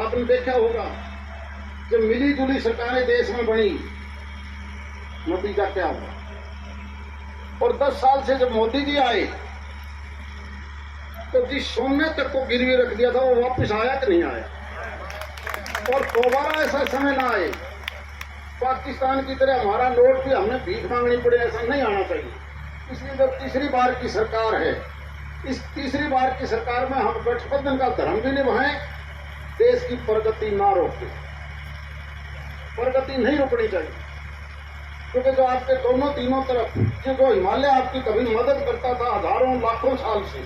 आपने देखा होगा जब मिली जुली सरकारें देश में बनी, नतीजा क्या हुआ। और 10 साल से जब मोदी जी आए तो जिस सोने तक को गिरवी रख दिया था वो वापस आया कि नहीं आया। और दोबारा ऐसा समय ना आए पाकिस्तान की तरह हमारा नोट भी हमने भीख मांगनी पड़े, ऐसा नहीं आना चाहिए। इसलिए जब तीसरी बार की सरकार है, इस तीसरी बार की सरकार में हम गठबंधन का धर्म भी निभाएं, देश की प्रगति ना रोके, प्रगति नहीं रुकनी चाहिए। क्योंकि जो आपके दोनों तीनों तरफ जो हिमालय आपकी कभी मदद करता था हजारों लाखों साल से,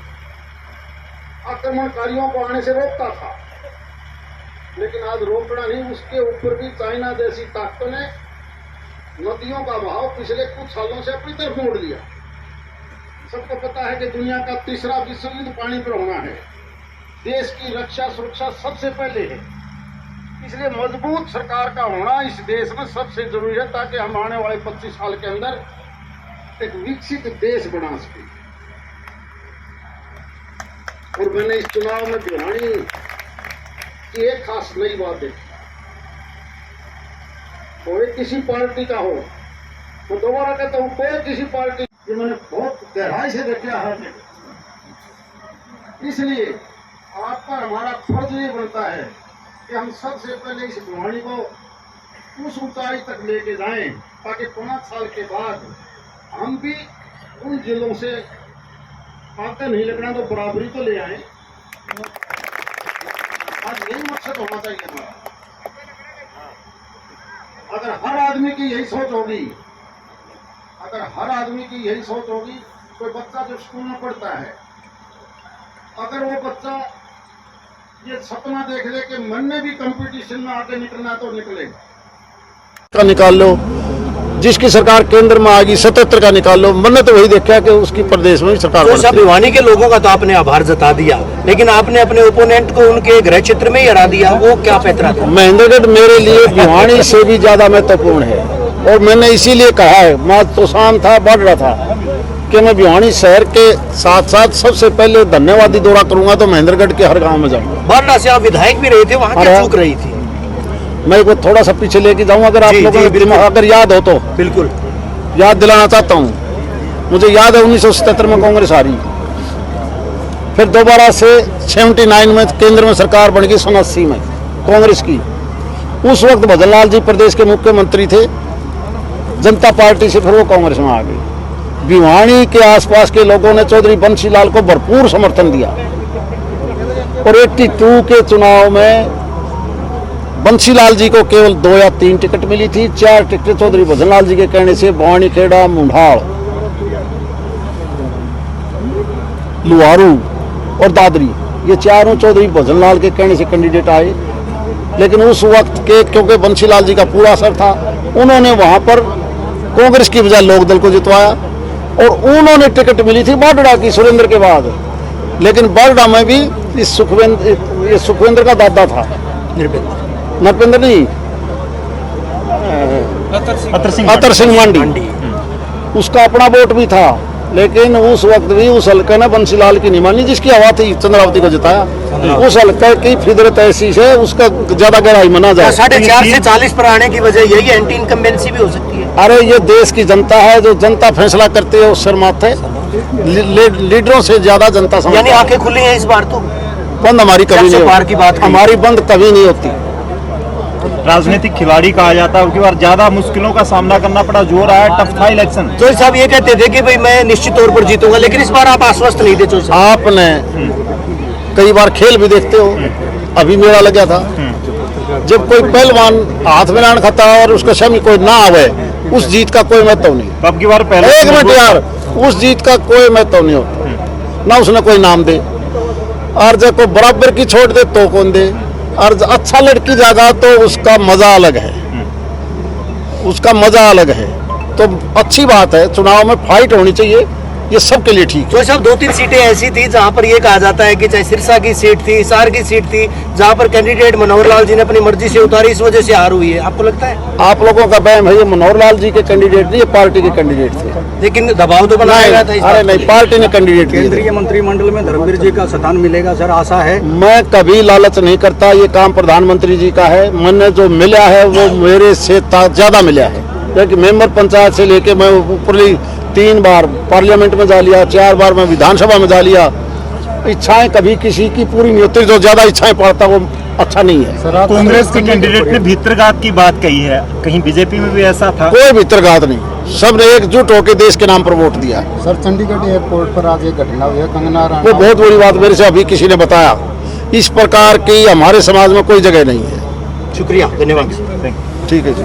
आक्रमणकारियों को आने से रोकता था, लेकिन आज रोकना नहीं, उसके ऊपर भी चाइना जैसी ताकतों ने नदियों का बहाव पिछले कुछ सालों से अपनी तरफ मोड़ लिया। सबको पता है कि दुनिया का तीसरा विश्व युद्ध पानी पर होना है। देश की रक्षा सुरक्षा सबसे पहले है, इसलिए मजबूत सरकार का होना इस देश में सबसे जरूरी है, ताकि हम आने वाले 25 साल के अंदर एक विकसित देश बना सके। और मैंने इस चुनाव में भिवानी की एक खास नई बात देखी, कोई किसी पार्टी का हो, तो दोबारा कहता हूं कोई किसी पार्टी, जो मैंने बहुत गहराई से देखा है। इसलिए आप पर हमारा फर्ज ये बनता है कि हम सबसे पहले इस भिवानी को उस ऊंचाई तक लेके जाएं, ताकि 5 साल के बाद हम भी उन जिलों से आगे नहीं लगना तो बराबरी तो ले आए। आज यही मकसद होना चाहिए हमारा। अगर हर आदमी की यही सोच होगी, अगर हर आदमी की यही सोच होगी, कोई बच्चा जो स्कूल में पढ़ता है, अगर वो बच्चा ये सपना देख ले कि मन ने भी कंपटीशन में आगे निकलना, तो निकलेगा। निकाल लो, जिसकी सरकार केंद्र में आएगी 77 का निकाल लो। मैंने तो वही देखा कि उसकी प्रदेश में भी सरकार तो सब भिवानी के लोगों का तो आपने आभार जता दिया, लेकिन आपने अपने ओपोनेंट को उनके गृह क्षेत्र में ही हरा दिया, वो क्या पैतरा था? महेंद्रगढ़ मेरे लिए भिवानी से भी ज्यादा महत्वपूर्ण है, और मैंने इसीलिए कहा है, मैं तो शाम था, बढ़ रहा था कि मैं भिवानी शहर के साथ साथ सबसे पहले धन्यवादी दौरा करूंगा तो महेंद्रगढ़ के हर गाँव में जाऊंगा। बढ़ना से आप विधायक भी रहे थे, वहाँ क्या चूक रही थी? मैं को थोड़ा सा पीछे लेके जाऊं, अगर आप लोगों को अगर याद हो तो बिल्कुल याद दिलाना चाहता हूं। मुझे याद है 1977 में कांग्रेस हारी, फिर दोबारा से 79 में केंद्र में सरकार बन गई, 89 में कांग्रेस की। उस वक्त भजनलाल जी प्रदेश के मुख्यमंत्री थे, जनता पार्टी से फिर वो कांग्रेस में आ गई। भिवानी के आसपास के लोगों ने चौधरी बंशीलाल को भरपूर समर्थन दिया, और 82 के चुनाव में बंशीलाल जी को केवल 2 या 3 टिकट मिली थी। 4 टिकट चौधरी भजनलाल जी के कहने से भवानी खेड़ा, मुंडाल, लुहारू और दादरी, ये चारों चौधरी भजनलाल के कहने से कैंडिडेट आए। लेकिन उस वक्त के क्योंकि बंशीलाल जी का पूरा असर था, उन्होंने वहां पर कांग्रेस की बजाय लोकदल को जितवाया, और उन्होंने टिकट मिली थी बाडड़ा की सुरेंद्र के बाद। लेकिन बाडड़ा में भी इस सुखवेंद्र का दादा था, नरपेंद्र नहीं, अतर सिंह मांडी, उसका अपना वोट भी था। लेकिन उस वक्त भी उस हल्के ने बंशीलाल की नहीं मानी, जिसकी हवा थी चंद्रावती को जिताया। उस हल्के की फिदरत ऐसी है, उसका ज्यादा गहराई मना जाए। 4.5 से 40 पर आने की वजह यही एंटी इनकम्बेंसी भी हो सकती है। अरे ये देश की जनता है, जो जनता फैसला करती है उस सर माथे, लीडरों से ज्यादा जनता समझती है। यानी आंखें खुली हैं इस बार तो? बंद हमारी कभी नहीं होती, हमारी बंद कभी नहीं होती। राजनीतिक खिलाड़ी कहा जाता है, उनकी बार ज्यादा मुश्किलों का सामना करना पड़ा, जो रहा है टफ था इलेक्शन। चौधरी साहब ये कहते थे कि भाई मैं निश्चित तौर पर जीतूंगा, लेकिन इस बार आप आश्वस्त नहीं थे। चौधरी साहब आपने कई बार खेल भी देखते हो, अभी मेरा लगा था, जब कोई पहलवान हाथ में लान खाता और उसका शमी कोई ना आवे, उस जीत का कोई महत्व नहीं। अब की बार पहले 1 मिनट यार, उस जीत का कोई महत्व नहीं होता, ना उसने कोई नाम दे, और जब कोई बराबर की छोड़ दे तो कौन दे, और अच्छा लड़की जागा तो उसका मजा अलग है, उसका मजा अलग है। तो अच्छी बात है, चुनाव में फाइट होनी चाहिए, ये सबके लिए ठीक है। तो साहब 2-3 सीटें ऐसी थी जहां पर ये कहा जाता है कि चाहे सिरसा की सीट थी, हिसार की सीट थी, जहां पर कैंडिडेट मनोहर लाल जी ने अपनी मर्जी से उतारी, इस वजह से हार हुई है। आपको लगता है? आप लोगों का वहम है, ये मनोहर लाल जी के कैंडिडेट नहीं, ये पार्टी के कैंडिडेट थे। लेकिन दबाव तो बनाया गया था इस अरे बात नहीं, पे। पार्टी ने कैंडिडेट दिए थे। केंद्रीय मंत्रिमंडल में धर्मवीर जी का स्थान मिलेगा सर, आशा है? मैं कभी लालच नहीं करता, ये काम प्रधानमंत्री जी का है। मैंने जो मिला है वो मेरे से ज्यादा मिला है, क्योंकि मेंबर पंचायत से लेके मैं ऊपरली 3 बार पार्लियामेंट में जा लिया, 4 बार मैं विधानसभा में जा लिया। इच्छाएं कभी किसी की पूरी नहीं होती, जो ज्यादा इच्छाएं पड़ता वो अच्छा नहीं है। कांग्रेस के कैंडिडेट ने भीतरघात की बात कही है, कहीं बीजेपी में भी ऐसा था? कोई भीतरघात नहीं, सबने एकजुट होकर देश के नाम पर वोट दिया। सर चंडीगढ़ एयरपोर्ट पर आज एक घटना हुई है, कंगना वो बहुत बड़ी बात मेरे से अभी किसी ने बताया। इस प्रकार की हमारे समाज में कोई जगह नहीं है। शुक्रिया, धन्यवाद। ठीक है जी।